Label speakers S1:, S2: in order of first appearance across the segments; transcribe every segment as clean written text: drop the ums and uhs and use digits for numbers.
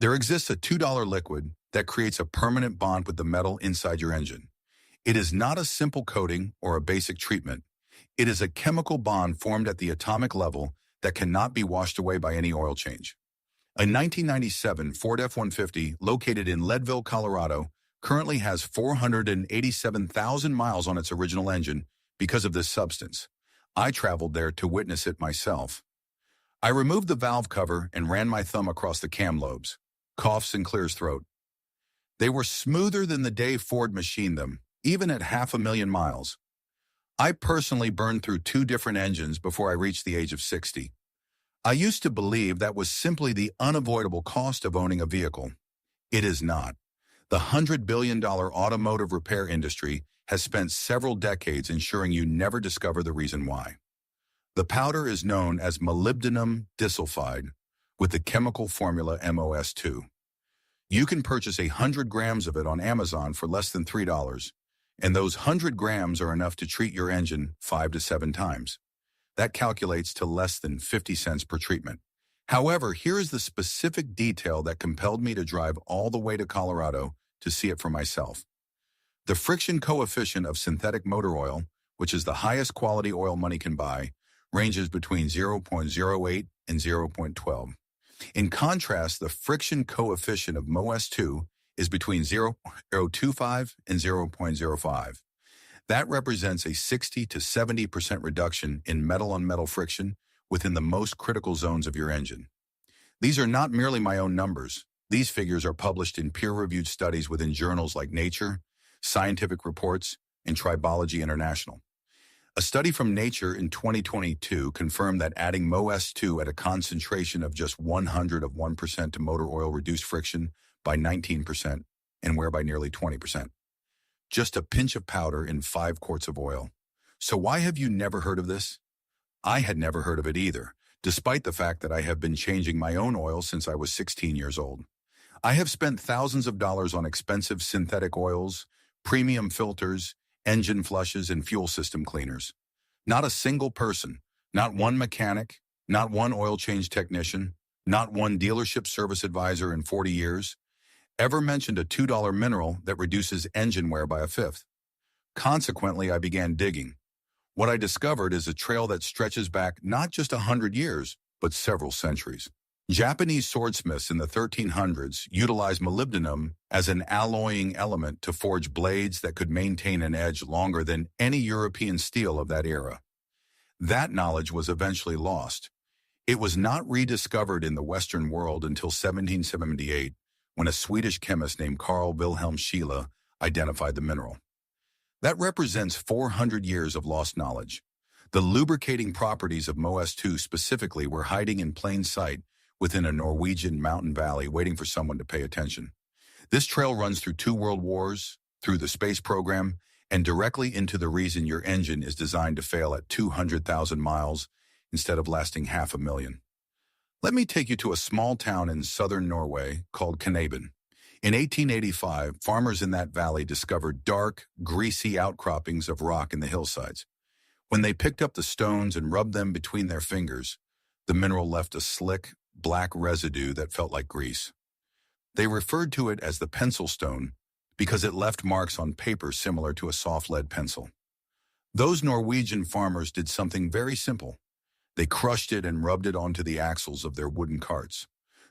S1: There exists a $2 liquid that creates a permanent bond with the metal inside your engine. It is not a simple coating or a basic treatment. It is a chemical bond formed at the atomic level that cannot be washed away by any oil change. A 1997 Ford F-150 located in Leadville, Colorado, currently has 487,000 miles on its original engine because of this substance. I traveled there to witness it myself. I removed the valve cover and ran my thumb across the cam lobes, coughs and clears throat. They were smoother than the day Ford machined them, even at 500,000 miles. I personally burned through 2 different engines before I reached the age of 60. I used to believe that was simply the unavoidable cost of owning a vehicle. It is not. The $100 billion automotive repair industry has spent several decades ensuring you never discover the reason why. The powder is known as molybdenum disulfide, with the chemical formula MOS2. You can purchase 100 grams of it on Amazon for less than $3, and those 100 grams are enough to treat your engine 5 to 7 times. That calculates to less than 50 cents per treatment. However, here is the specific detail that compelled me to drive all the way to Colorado to see it for myself. The friction coefficient of synthetic motor oil, which is the highest quality oil money can buy, ranges between 0.08 and 0.12. In contrast, the friction coefficient of MOS2 is between 0.025 and 0.05. That represents a 60 to 70% reduction in metal-on-metal friction within the most critical zones of your engine. These are not merely my own numbers. These figures are published in peer-reviewed studies within journals like Nature, Scientific Reports, and Tribology International. A study from Nature in 2022 confirmed that adding MOS2 at a concentration of just 100% to motor oil reduced friction by 19% and wear by nearly 20%. Just a pinch of powder in 5 quarts of oil. So why have you never heard of this? I had never heard of it either, despite the fact that I have been changing my own oil since I was 16 years old. I have spent thousands of dollars on expensive synthetic oils, premium filters, engine flushes, and fuel system cleaners. Not a single person, not one mechanic, not one oil change technician, not one dealership service advisor in 40 years, ever mentioned a $2 mineral that reduces engine wear by 1/5. Consequently, I began digging. What I discovered is a trail that stretches back not just 100 years, but several centuries. Japanese swordsmiths in the 1300s utilized molybdenum as an alloying element to forge blades that could maintain an edge longer than any European steel of that era. That knowledge was eventually lost. It was not rediscovered in the Western world until 1778, when a Swedish chemist named Carl Wilhelm Scheele identified the mineral. That represents 400 years of lost knowledge. The lubricating properties of MOS2 specifically were hiding in plain sight within a Norwegian mountain valley waiting for someone to pay attention. This trail runs through 2 world wars, through the space program, and directly into the reason your engine is designed to fail at 200,000 miles instead of lasting 500,000. Let me take you to a small town in southern Norway called Knaben. In 1885, farmers in that valley discovered dark, greasy outcroppings of rock in the hillsides. When they picked up the stones and rubbed them between their fingers, the mineral left a slick, black residue that felt like grease. They referred to it as the pencil stone because it left marks on paper similar to a soft lead pencil. Those Norwegian farmers did something very simple. They crushed it and rubbed it onto the axles of their wooden carts.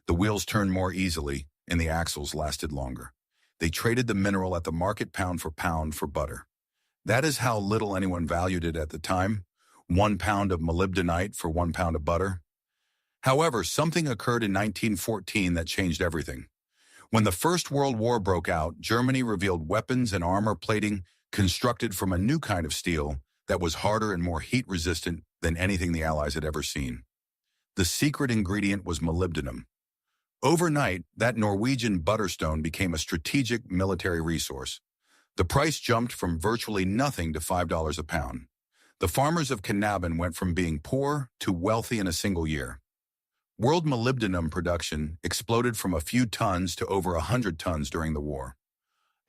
S1: The wheels turned more easily, and the axles lasted longer. They traded the mineral at the market pound for butter. That is how little anyone valued it at the time, 1 pound of molybdenite for 1 pound of butter. However, something occurred in 1914 that changed everything. When the First World War broke out, Germany revealed weapons and armor plating constructed from a new kind of steel that was harder and more heat-resistant than anything the Allies had ever seen. The secret ingredient was molybdenum. Overnight, that Norwegian butterstone became a strategic military resource. The price jumped from virtually nothing to $5 a pound. The farmers of Knaben went from being poor to wealthy in a single year. World molybdenum production exploded from a few tons to over 100 tons during the war.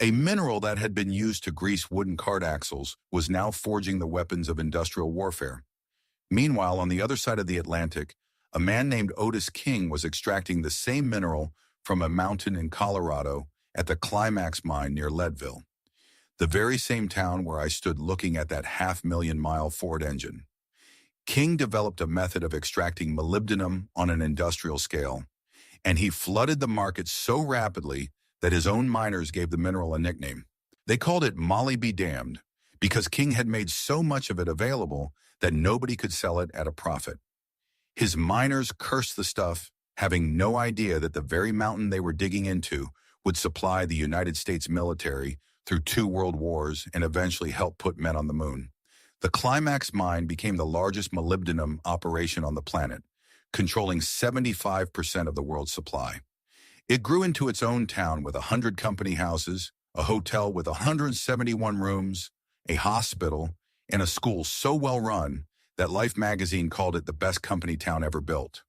S1: A mineral that had been used to grease wooden cart axles was now forging the weapons of industrial warfare. Meanwhile, on the other side of the Atlantic, a man named Otis King was extracting the same mineral from a mountain in Colorado at the Climax mine near Leadville, the very same town where I stood looking at that 500,000-mile Ford engine. King developed a method of extracting molybdenum on an industrial scale, and he flooded the market so rapidly that his own miners gave the mineral a nickname. They called it molybdenum because King had made so much of it available that nobody could sell it at a profit. His miners cursed the stuff, having no idea that the very mountain they were digging into would supply the United States military through 2 world wars and eventually help put men on the moon. The Climax mine became the largest molybdenum operation on the planet, controlling 75% of the world's supply. It grew into its own town with 100 company houses, a hotel with 171 rooms, a hospital, and a school so well run that Life magazine called it the best company town ever built.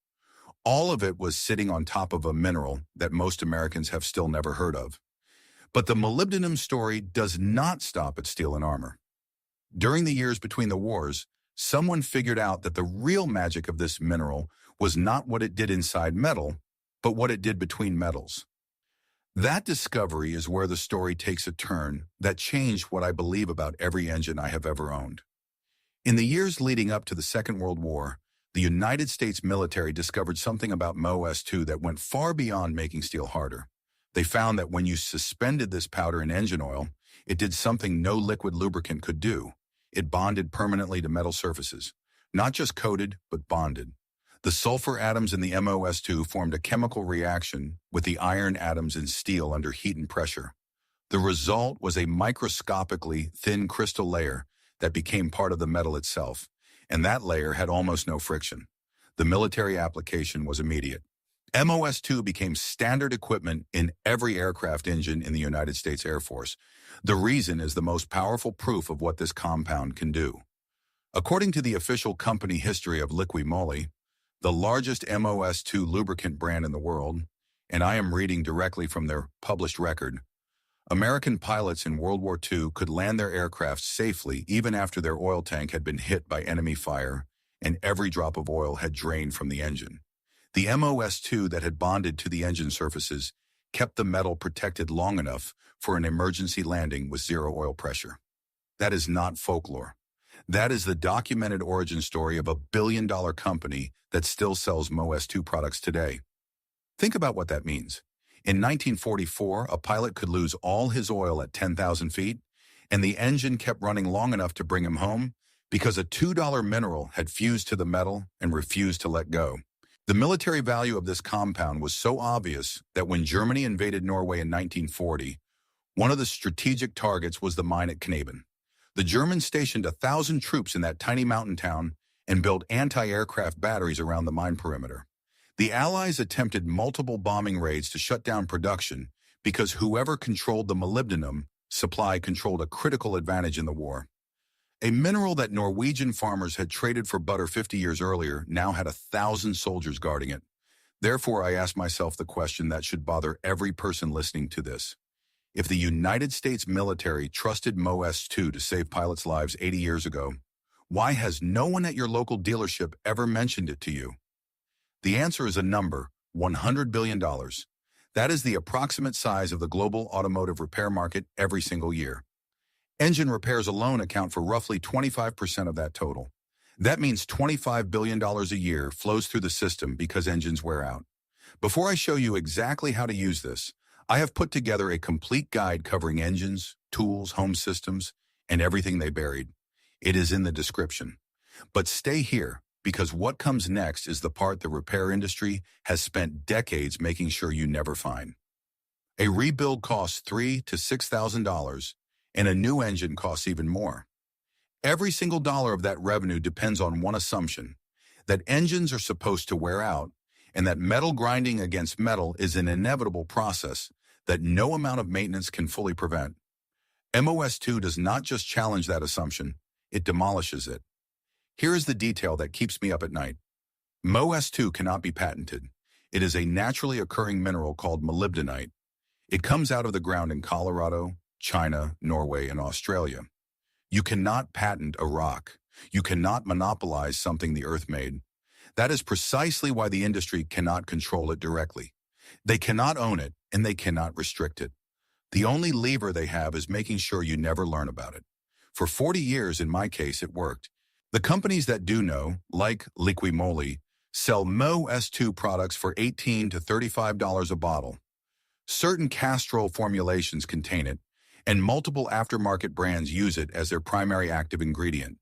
S1: All of it was sitting on top of a mineral that most Americans have still never heard of. But the molybdenum story does not stop at steel and armor. During the years between the wars, someone figured out that the real magic of this mineral was not what it did inside metal, but what it did between metals. That discovery is where the story takes a turn that changed what I believe about every engine I have ever owned. In the years leading up to the Second World War, the United States military discovered something about MOS2 that went far beyond making steel harder. They found that when you suspended this powder in engine oil, it did something no liquid lubricant could do. It bonded permanently to metal surfaces. Not just coated, but bonded. The sulfur atoms in the MOS2 formed a chemical reaction with the iron atoms in steel under heat and pressure. The result was a microscopically thin crystal layer that became part of the metal itself, and that layer had almost no friction. The military application was immediate. MOS2 became standard equipment in every aircraft engine in the United States Air Force. The reason is the most powerful proof of what this compound can do. According to the official company history of Liqui Moly, the largest MOS2 lubricant brand in the world, and I am reading directly from their published record, American pilots in World War II could land their aircraft safely even after their oil tank had been hit by enemy fire and every drop of oil had drained from the engine. The MOS2 that had bonded to the engine surfaces kept the metal protected long enough for an emergency landing with zero oil pressure. That is not folklore. That is the documented origin story of a billion-dollar company that still sells MOS2 products today. Think about what that means. In 1944, a pilot could lose all his oil at 10,000 feet, and the engine kept running long enough to bring him home because a $2 mineral had fused to the metal and refused to let go. The military value of this compound was so obvious that when Germany invaded Norway in 1940, one of the strategic targets was the mine at Knaben. The Germans stationed 1,000 troops in that tiny mountain town and built anti-aircraft batteries around the mine perimeter. The Allies attempted multiple bombing raids to shut down production because whoever controlled the molybdenum supply controlled a critical advantage in the war. A mineral that Norwegian farmers had traded for butter 50 years earlier now had 1,000 soldiers guarding it. Therefore, I asked myself the question that should bother every person listening to this. If the United States military trusted MOS2 to save pilots' lives 80 years ago, why has no one at your local dealership ever mentioned it to you? The answer is a number, $100 billion. That is the approximate size of the global automotive repair market every single year. Engine repairs alone account for roughly 25% of that total. That means $25 billion a year flows through the system because engines wear out. Before I show you exactly how to use this, I have put together a complete guide covering engines, tools, home systems, and everything they buried. It is in the description. But stay here, because what comes next is the part the repair industry has spent decades making sure you never find. A rebuild costs $3,000 to $6,000, and a new engine costs even more. Every single dollar of that revenue depends on one assumption, that engines are supposed to wear out, and that metal grinding against metal is an inevitable process that no amount of maintenance can fully prevent. MOS2 does not just challenge that assumption, it demolishes it. Here is the detail that keeps me up at night. MOS2 cannot be patented. It is a naturally occurring mineral called molybdenite. It comes out of the ground in Colorado, China, Norway, and Australia. You cannot patent a rock. You cannot monopolize something the earth made. That is precisely why the industry cannot control it directly. They cannot own it, and they cannot restrict it. The only lever they have is making sure you never learn about it. For 40 years, in my case, it worked. The companies that do know, like Liqui Moly, sell Mo-S2 products for $18 to $35 a bottle. Certain Castrol formulations contain it, and multiple aftermarket brands use it as their primary active ingredient.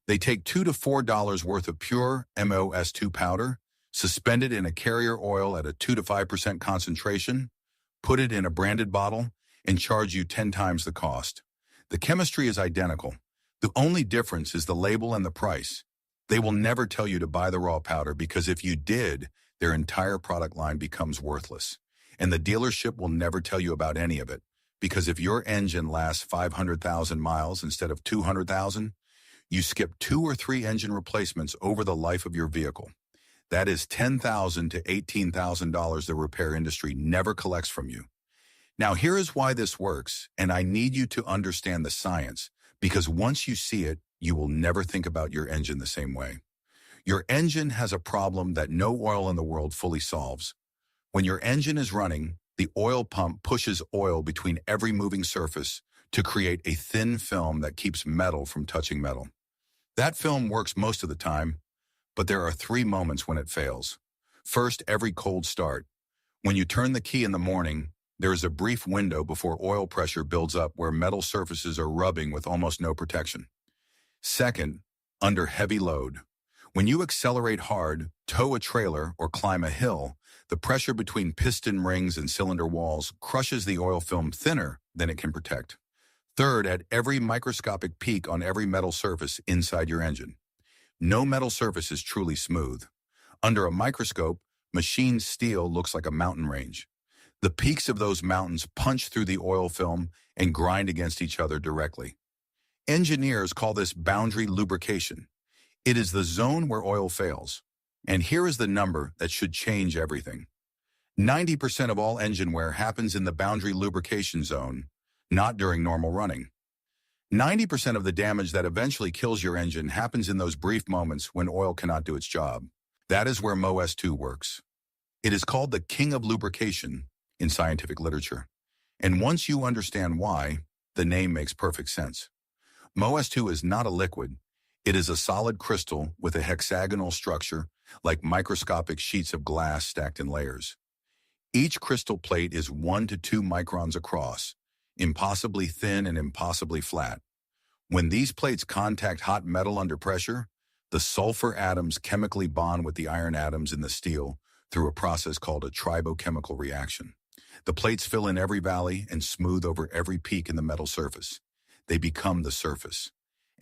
S1: They take $2 to $4 worth of pure Mo-S2 powder, suspend it in a carrier oil at a 2 to 5% concentration, put it in a branded bottle, and charge you 10 times the cost. The chemistry is identical. The only difference is the label and the price. They will never tell you to buy the raw powder because if you did, their entire product line becomes worthless. And the dealership will never tell you about any of it because if your engine lasts 500,000 miles instead of 200,000, you skip 2 or 3 engine replacements over the life of your vehicle. That is $10,000 to $18,000 the repair industry never collects from you. Now here is why this works, and I need you to understand the science, because once you see it, you will never think about your engine the same way. Your engine has a problem that no oil in the world fully solves. When your engine is running, the oil pump pushes oil between every moving surface to create a thin film that keeps metal from touching metal. That film works most of the time, but there are 3 moments when it fails. First, every cold start. When you turn the key in the morning, there is a brief window before oil pressure builds up where metal surfaces are rubbing with almost no protection. Second, under heavy load. When you accelerate hard, tow a trailer, or climb a hill, the pressure between piston rings and cylinder walls crushes the oil film thinner than it can protect. Third, at every microscopic peak on every metal surface inside your engine. No metal surface is truly smooth. Under a microscope, machined steel looks like a mountain range. The peaks of those mountains punch through the oil film and grind against each other directly. Engineers call this boundary lubrication. It is the zone where oil fails. And here is the number that should change everything. 90% of all engine wear happens in the boundary lubrication zone, not during normal running. 90% of the damage that eventually kills your engine happens in those brief moments when oil cannot do its job. That is where Mo-S2 works. It is called the king of lubrication in scientific literature. And once you understand why, the name makes perfect sense. Mo-S2 is not a liquid. It is a solid crystal with a hexagonal structure, like microscopic sheets of glass stacked in layers. Each crystal plate is 1 to 2 microns across, impossibly thin and impossibly flat. When these plates contact hot metal under pressure, the sulfur atoms chemically bond with the iron atoms in the steel through a process called a tribochemical reaction. The plates fill in every valley and smooth over every peak in the metal surface. They become the surface.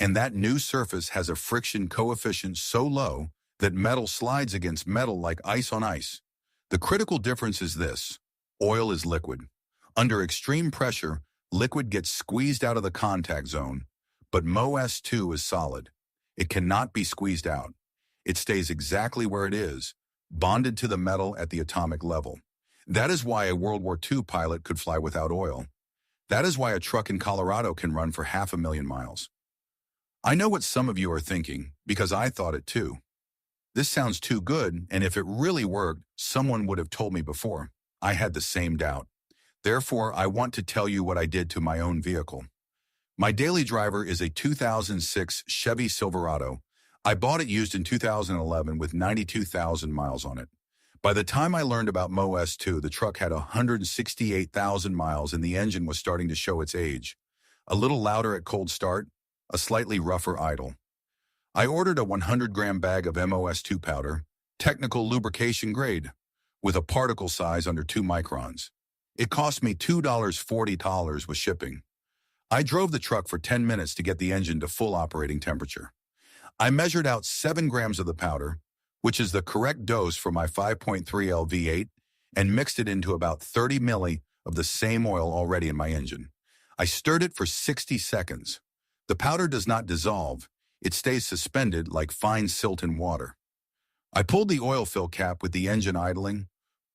S1: And that new surface has a friction coefficient so low that metal slides against metal like ice on ice. The critical difference is this: oil is liquid. Under extreme pressure, liquid gets squeezed out of the contact zone, but Mo-S2 is solid. It cannot be squeezed out. It stays exactly where it is, bonded to the metal at the atomic level. That is why a World War II pilot could fly without oil. That is why a truck in Colorado can run for 500,000 miles. I know what some of you are thinking, because I thought it too. This sounds too good, and if it really worked, someone would have told me before. I had the same doubt. Therefore, I want to tell you what I did to my own vehicle. My daily driver is a 2006 Chevy Silverado. I bought it used in 2011 with 92,000 miles on it. By the time I learned about Mo-S2, the truck had 168,000 miles and the engine was starting to show its age. A little louder at cold start, a slightly rougher idle. I ordered a 100-gram bag of Mo-S2 powder, technical lubrication grade, with a particle size under 2 microns. It cost me $2.40 with shipping. I drove the truck for 10 minutes to get the engine to full operating temperature. I measured out 7 grams of the powder, which is the correct dose for my 5.3L V8, and mixed it into about 30 milli of the same oil already in my engine. I stirred it for 60 seconds. The powder does not dissolve. It stays suspended like fine silt in water. I pulled the oil fill cap with the engine idling,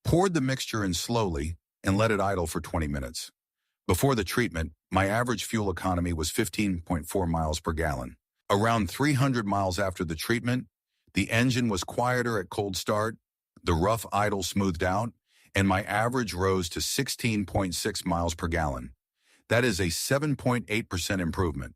S1: poured the mixture in slowly, and let it idle for 20 minutes. Before the treatment, my average fuel economy was 15.4 miles per gallon. Around 300 miles after the treatment, the engine was quieter at cold start, the rough idle smoothed out, and my average rose to 16.6 miles per gallon. That is a 7.8% improvement.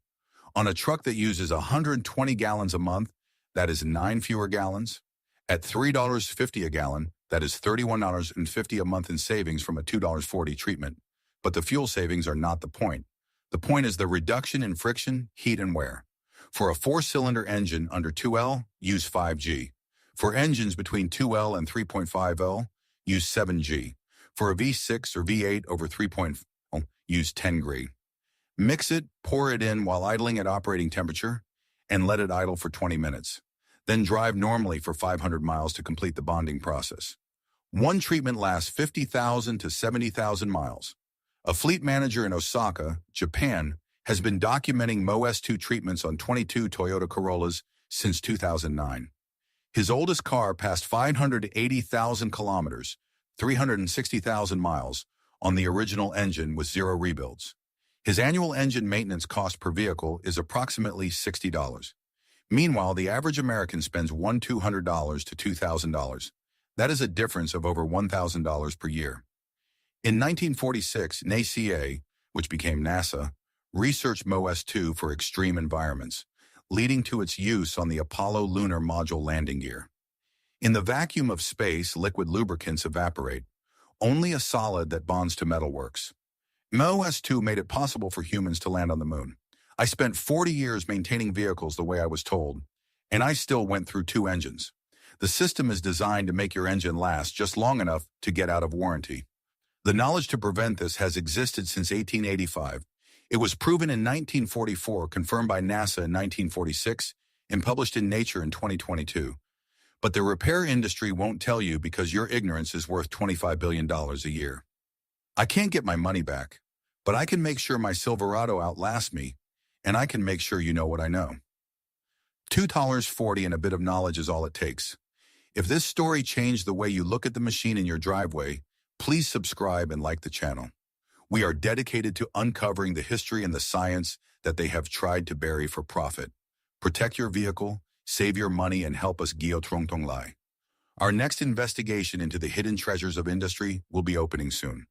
S1: On a truck that uses 120 gallons a month, that is 9 fewer gallons. At $3.50 a gallon, that is $31.50 a month in savings from a $2.40 treatment. But the fuel savings are not the point. The point is the reduction in friction, heat, and wear. For a 4-cylinder engine under 2L, use 5G. For engines between 2L and 3.5L, use 7G. For a V6 or V8 over 3.0, use 10G. Mix it, pour it in while idling at operating temperature, and let it idle for 20 minutes. Then drive normally for 500 miles to complete the bonding process. One treatment lasts 50,000 to 70,000 miles. A fleet manager in Osaka, Japan, has been documenting MOS2 treatments on 22 Toyota Corollas since 2009. His oldest car passed 580,000 kilometers, 360,000 miles, on the original engine with 0 rebuilds. His annual engine maintenance cost per vehicle is approximately $60. Meanwhile, the average American spends $200 to $2,000. That is a difference of over $1,000 per year. In 1946, NASA, which became NASA, researched MOS2 for extreme environments, leading to its use on the Apollo lunar module landing gear. In the vacuum of space, liquid lubricants evaporate. Only a solid that bonds to metal works. MOS2 made it possible for humans to land on the moon. I spent 40 years maintaining vehicles the way I was told, and I still went through 2 engines. The system is designed to make your engine last just long enough to get out of warranty. The knowledge to prevent this has existed since 1885. It was proven in 1944, confirmed by NASA in 1946, and published in Nature in 2022. But the repair industry won't tell you because your ignorance is worth $25 billion a year. I can't get my money back, but I can make sure my Silverado outlasts me, and I can make sure you know what I know. $2.40 and a bit of knowledge is all it takes. If this story changed the way you look at the machine in your driveway, please subscribe and like the channel. We are dedicated to uncovering the history and the science that they have tried to bury for profit. Protect your vehicle, save your money, and help us Gyo Trong Tong Lai. Our next investigation into the hidden treasures of industry will be opening soon.